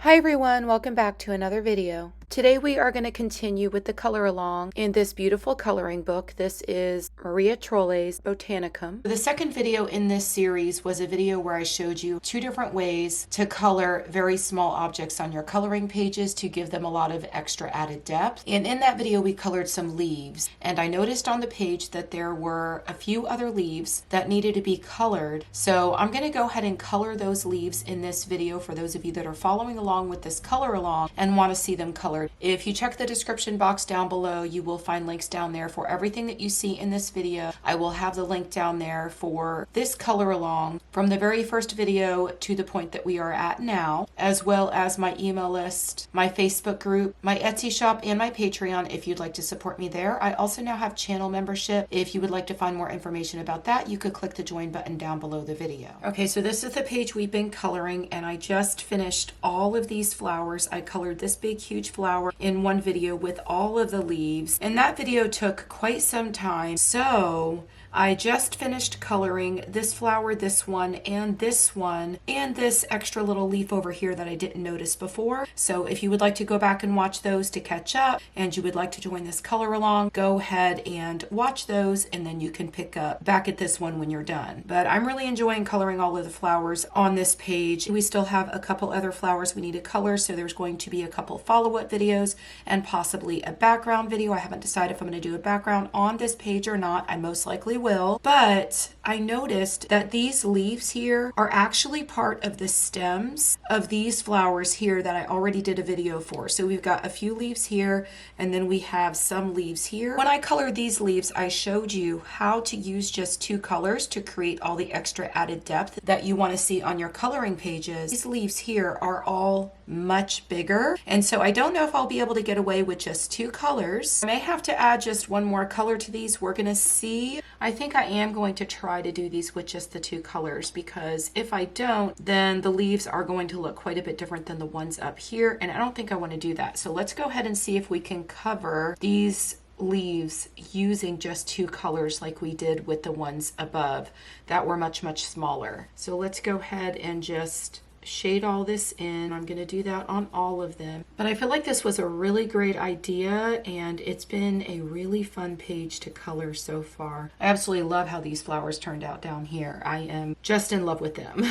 Hi everyone, welcome back to another video. Today we are going to continue with the color along in this beautiful coloring book. This is Maria Trolle's Botanicum. The second video in this series was a video where I showed you two different ways to color very small objects on your coloring pages to give them a lot of extra added depth. And in that video we colored some leaves, and I noticed on the page that there were a few other leaves that needed to be colored. So I'm going to go ahead and color those leaves in this video for those of you that are following along with this color along and want to see them colored. If you check the description box down below, you will find links down there for everything that you see in this video. I will have the link down there for this color along from the very first video to the point that we are at now, as well as my email list, my Facebook group, my Etsy shop, and my Patreon if you'd like to support me there. I also now have channel membership. If you would like to find more information about that, you could click the join button down below the video. Okay, so this is the page we've been coloring, and I just finished all of these flowers. I colored this big huge flower in one video with all of the leaves, and that video took quite some time. So I just finished coloring this flower, this one, and this extra little leaf over here that I didn't notice before. So if you would like to go back and watch those to catch up, and you would like to join this color along, go ahead and watch those, and then you can pick up back at this one when you're done. But I'm really enjoying coloring all of the flowers on this page. We still have a couple other flowers we need to color, so there's going to be a couple follow-up videos and possibly a background video. I haven't decided if I'm going to do a background on this page or not. I most likely will, but I noticed that these leaves here are actually part of the stems of these flowers here that I already did a video for. So we've got a few leaves here, and then we have some leaves here. When I colored these leaves, I showed you how to use just two colors to create all the extra added depth that you want to see on your coloring pages. These leaves here are all much bigger, and so I don't know if I'll be able to get away with just two colors. I may have to add just one more color to these. We're gonna see. I think I am going to try to do these with just the two colors, because if I don't, then the leaves are going to look quite a bit different than the ones up here, and I don't think I want to do that. So let's go ahead and see if we can cover these leaves using just two colors like we did with the ones above that were much smaller. So let's go ahead and just shade all this in. I'm going to do that on all of them. But I feel like this was a really great idea, and it's been a really fun page to color so far. I absolutely love how these flowers turned out down here. I am just in love with them.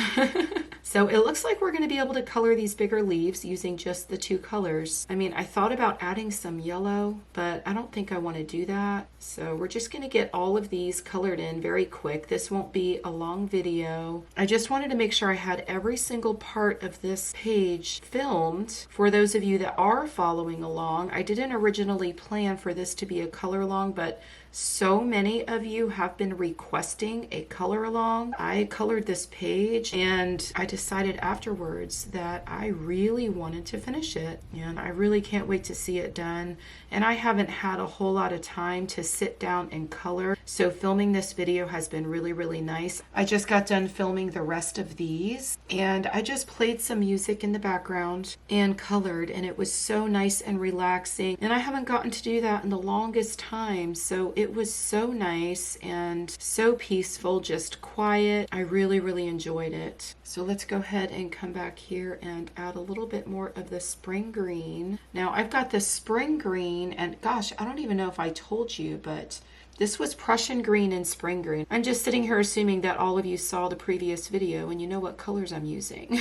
So it looks like we're going to be able to color these bigger leaves using just the two colors. I mean, I thought about adding some yellow, but I don't think I want to do that. So we're just going to get all of these colored in very quick. This won't be a long video. I just wanted to make sure I had every single part of this page filmed for those of you that are following along. I didn't originally plan for this to be a color along, but so many of you have been requesting a color along. I colored this page, and I decided afterwards that I really wanted to finish it, and I really can't wait to see it done. And I haven't had a whole lot of time to sit down and color, so filming this video has been really nice. I just got done filming the rest of these, and I just played some music in the background and colored, and it was so nice and relaxing, and I haven't gotten to do that in the longest time. So it was so nice and so peaceful, just quiet. I really enjoyed it. So let's go ahead and come back here and add a little bit more of the spring green. Now I've got the spring green, and gosh, I don't even know if I told you, but this was Prussian green and spring green. I'm just sitting here assuming that all of you saw the previous video and you know what colors I'm using.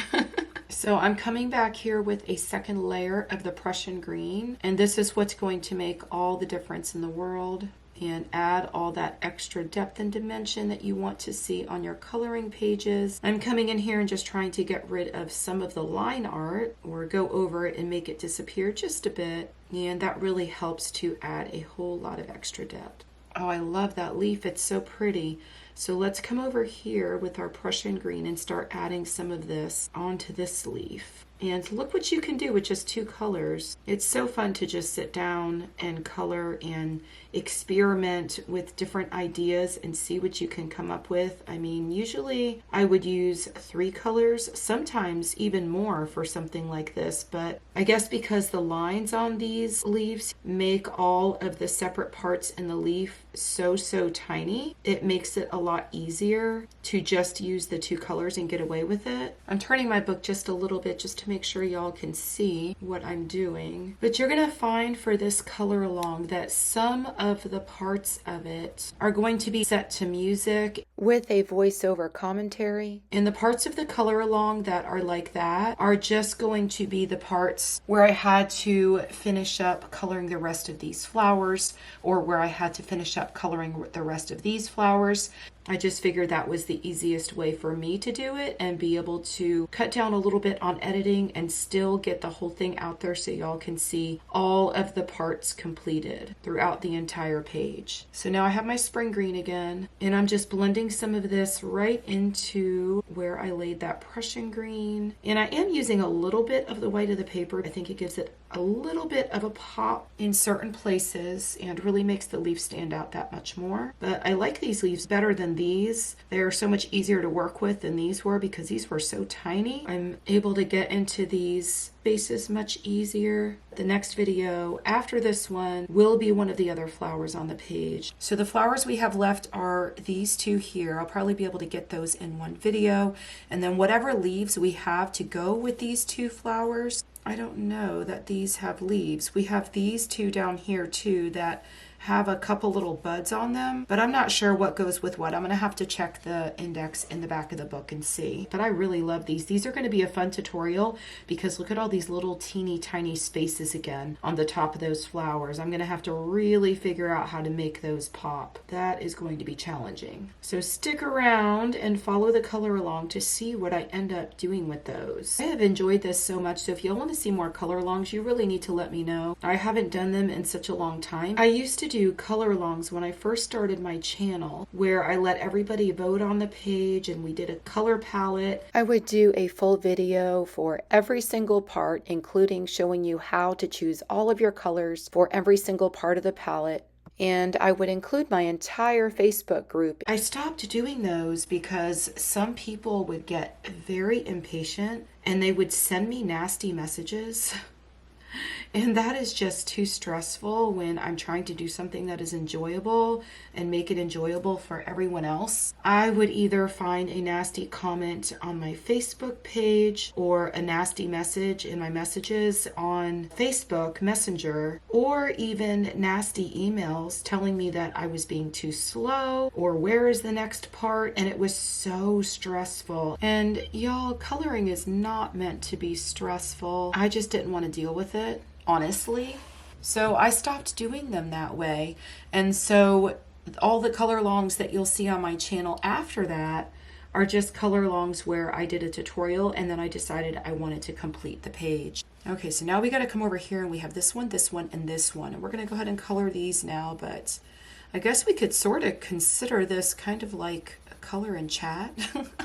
So I'm coming back here with a second layer of the Prussian green, and this is what's going to make all the difference in the world and add all that extra depth and dimension that you want to see on your coloring pages. I'm coming in here and just trying to get rid of some of the line art, or go over it and make it disappear just a bit, and that really helps to add a whole lot of extra depth. Oh, I love that leaf. It's so pretty. So let's come over here with our Prussian green and start adding some of this onto this leaf. And look what you can do with just two colors. It's so fun to just sit down and color and experiment with different ideas and see what you can come up with. I mean, usually I would use 3 colors, sometimes even more for something like this, but I guess because the lines on these leaves make all of the separate parts in the leaf so tiny, it makes it a lot easier to just use the 2 colors and get away with it. I'm turning my book just a little bit just to to make sure y'all can see what I'm doing. But you're gonna find for this color along that some of the parts of it are going to be set to music with a voiceover commentary. And the parts of the color along that are like that are just going to be the parts where I had to finish up coloring the rest of these flowers, or where I had to finish up coloring the rest of these flowers. I just figured that was the easiest way for me to do it and be able to cut down a little bit on editing and still get the whole thing out there so y'all can see all of the parts completed throughout the entire page. So now I have my spring green again, and I'm just blending some of this right into where I laid that Prussian green. And I am using a little bit of the white of the paper. I think it gives it a little bit of a pop in certain places and really makes the leaf stand out that much more. But I like these leaves better than these. They're so much easier to work with than these were because these were so tiny. I'm able to get into these spaces much easier. The next video after this one will be one of the other flowers on the page. So the flowers we have left are these two here. I'll probably be able to get those in one video. And then whatever leaves we have to go with these two flowers, I don't know that these have leaves. We have these two down here too that have a couple little buds on them, but I'm not sure what goes with what. I'm gonna have to check the index in the back of the book and see. But I really love these. These are gonna be a fun tutorial because look at all these little teeny tiny spaces again on the top of those flowers. I'm gonna have to really figure out how to make those pop. That is going to be challenging. So stick around and follow the color along to see what I end up doing with those. I have enjoyed this so much, so if you want to see more color alongs, you really need to let me know. I haven't done them in such a long time. I used to do color alongs when I first started my channel, where I let everybody vote on the page and we did a color palette. I would do a full video for every single part, including showing you how to choose all of your colors for every single part of the palette. And I would include my entire Facebook group. I stopped doing those because some people would get very impatient and they would send me nasty messages. And that is just too stressful when I'm trying to do something that is enjoyable and make it enjoyable for everyone else. I would either find a nasty comment on my Facebook page or a nasty message in my messages on Facebook Messenger, or even nasty emails telling me that I was being too slow or where is the next part, and it was so stressful. And y'all, coloring is not meant to be stressful. I just didn't want to deal with it, honestly. So I stopped doing them that way. And so all the color alongs that you'll see on my channel after that are just color alongs where I did a tutorial and then I decided I wanted to complete the page. Okay, so now we got to come over here and we have this one, and this one. And we're going to go ahead and color these now, but I guess we could sort of consider this kind of like color and chat.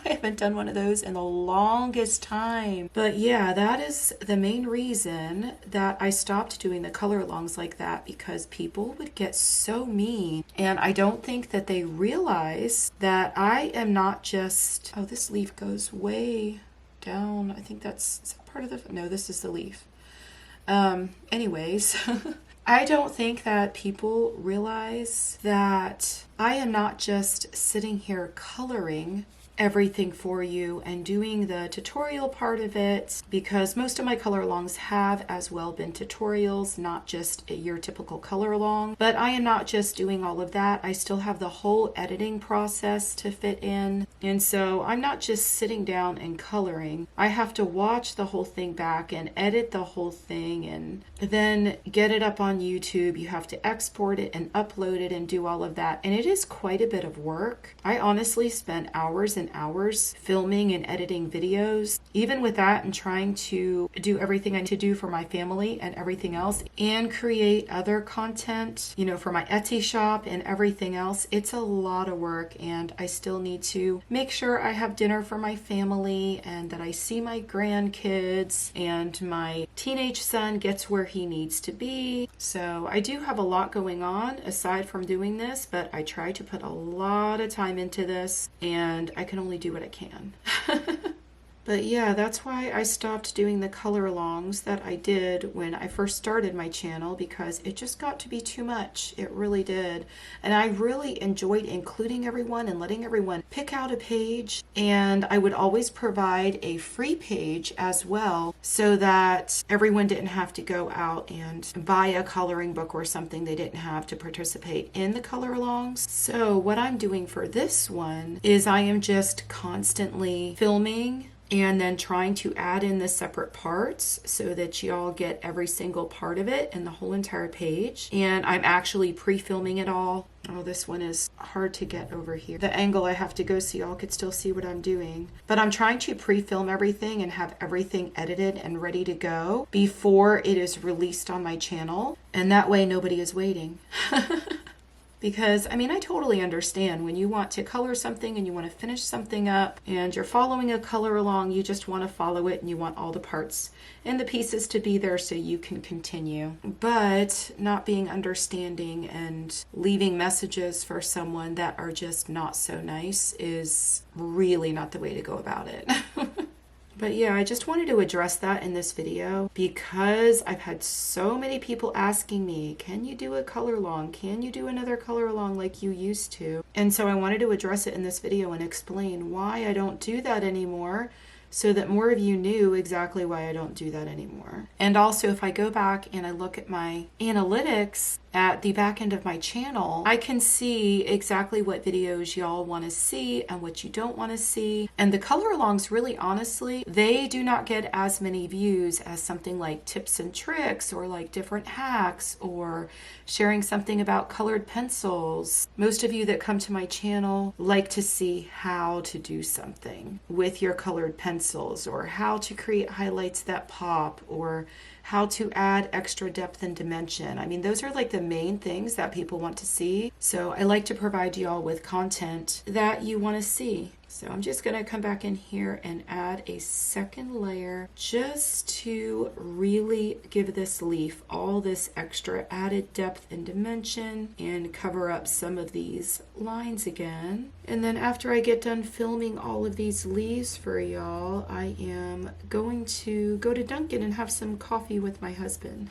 I haven't done one of those in the longest time. But yeah, that is the main reason that I stopped doing the color alongs like that, because people would get so mean. And I don't think that they realize that I am not just, oh, this leaf goes way down. I think is that part of the, no, this is the leaf. Anyways, I don't think that people realize that I am not just sitting here coloring everything for you and doing the tutorial part of it, because most of my color alongs have as well been tutorials, not just your typical color along. But I am not just doing all of that. I still have the whole editing process to fit in. And so I'm not just sitting down and coloring. I have to watch the whole thing back and edit the whole thing and then get it up on YouTube. You have to export it and upload it and do all of that. And it is quite a bit of work. I honestly spent hours and hours filming and editing videos. Even with that, and trying to do everything I need to do for my family and everything else, and create other content, you know, for my Etsy shop and everything else, it's a lot of work. And I still need to make sure I have dinner for my family and that I see my grandkids and my teenage son gets where he needs to be. So I do have a lot going on aside from doing this, but I try to put a lot of time into this, and I can only do what I can. But yeah, that's why I stopped doing the color alongs that I did when I first started my channel, because it just got to be too much. It really did. And I really enjoyed including everyone and letting everyone pick out a page. And I would always provide a free page as well, so that everyone didn't have to go out and buy a coloring book or something. They didn't have to participate in the color alongs. So what I'm doing for this one is I am just constantly filming and then trying to add in the separate parts so that y'all get every single part of it and the whole entire page. And I'm actually pre-filming it all. Oh, this one is hard to get over here. The angle I have to go so y'all could still see what I'm doing. But I'm trying to pre-film everything and have everything edited and ready to go before it is released on my channel. And that way nobody is waiting. Because, I mean, I totally understand when you want to color something and you want to finish something up and you're following a color along, you just want to follow it and you want all the parts and the pieces to be there so you can continue. But not being understanding and leaving messages for someone that are just not so nice is really not the way to go about it. But yeah, I just wanted to address that in this video because I've had so many people asking me, can you do a color along? Can you do another color along like you used to? And so I wanted to address it in this video and explain why I don't do that anymore, so that more of you knew exactly why I don't do that anymore. And also, if I go back and I look at my analytics at the back end of my channel, I can see exactly what videos y'all want to see and what you don't want to see. And the color alongs, really honestly, they do not get as many views as something like tips and tricks or like different hacks or sharing something about colored pencils. Most of you that come to my channel like to see how to do something with your colored pencils, or how to create highlights that pop, or how to add extra depth and dimension. I mean, those are like the main things that people want to see. So I like to provide y'all with content that you want to see. So I'm just going to come back in here and add a second layer just to really give this leaf all this extra added depth and dimension and cover up some of these lines again. And then after I get done filming all of these leaves for y'all, I am going to go to Dunkin' and have some coffee with my husband.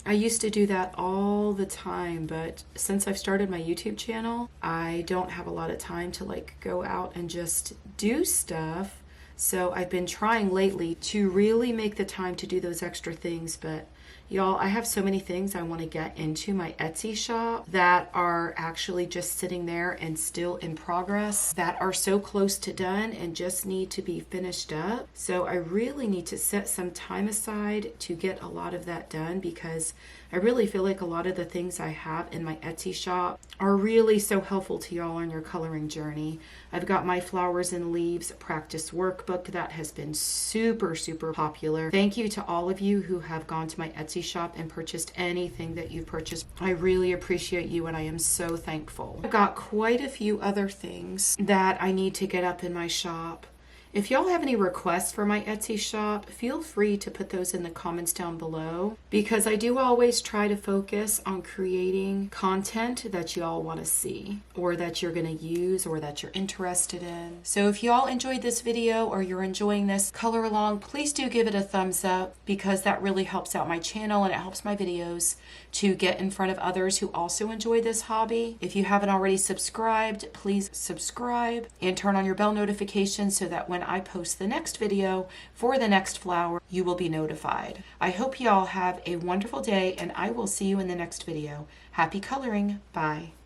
I used to do that all the time, but since I've started my YouTube channel, I don't have a lot of time to like go out and just do stuff. So I've been trying lately to really make the time to do those extra things, but y'all, I have so many things I want to get into my Etsy shop that are actually just sitting there and still in progress, that are so close to done and just need to be finished up. So I really need to set some time aside to get a lot of that done, because I really feel like a lot of the things I have in my Etsy shop are really so helpful to y'all on your coloring journey. I've got my Flowers and Leaves practice workbook that has been super, super popular. Thank you to all of you who have gone to my Etsy shop and purchased anything that you've purchased. I really appreciate you and I am so thankful. I've got quite a few other things that I need to get up in my shop. If y'all have any requests for my Etsy shop, feel free to put those in the comments down below, because I do always try to focus on creating content that y'all want to see, or that you're going to use, or that you're interested in. So if y'all enjoyed this video or you're enjoying this color along, please do give it a thumbs up, because that really helps out my channel and it helps my videos to get in front of others who also enjoy this hobby. If you haven't already subscribed, please subscribe and turn on your bell notifications so that when I post the next video for the next flower, you will be notified. I hope y'all have a wonderful day and I will see you in the next video. Happy coloring. Bye.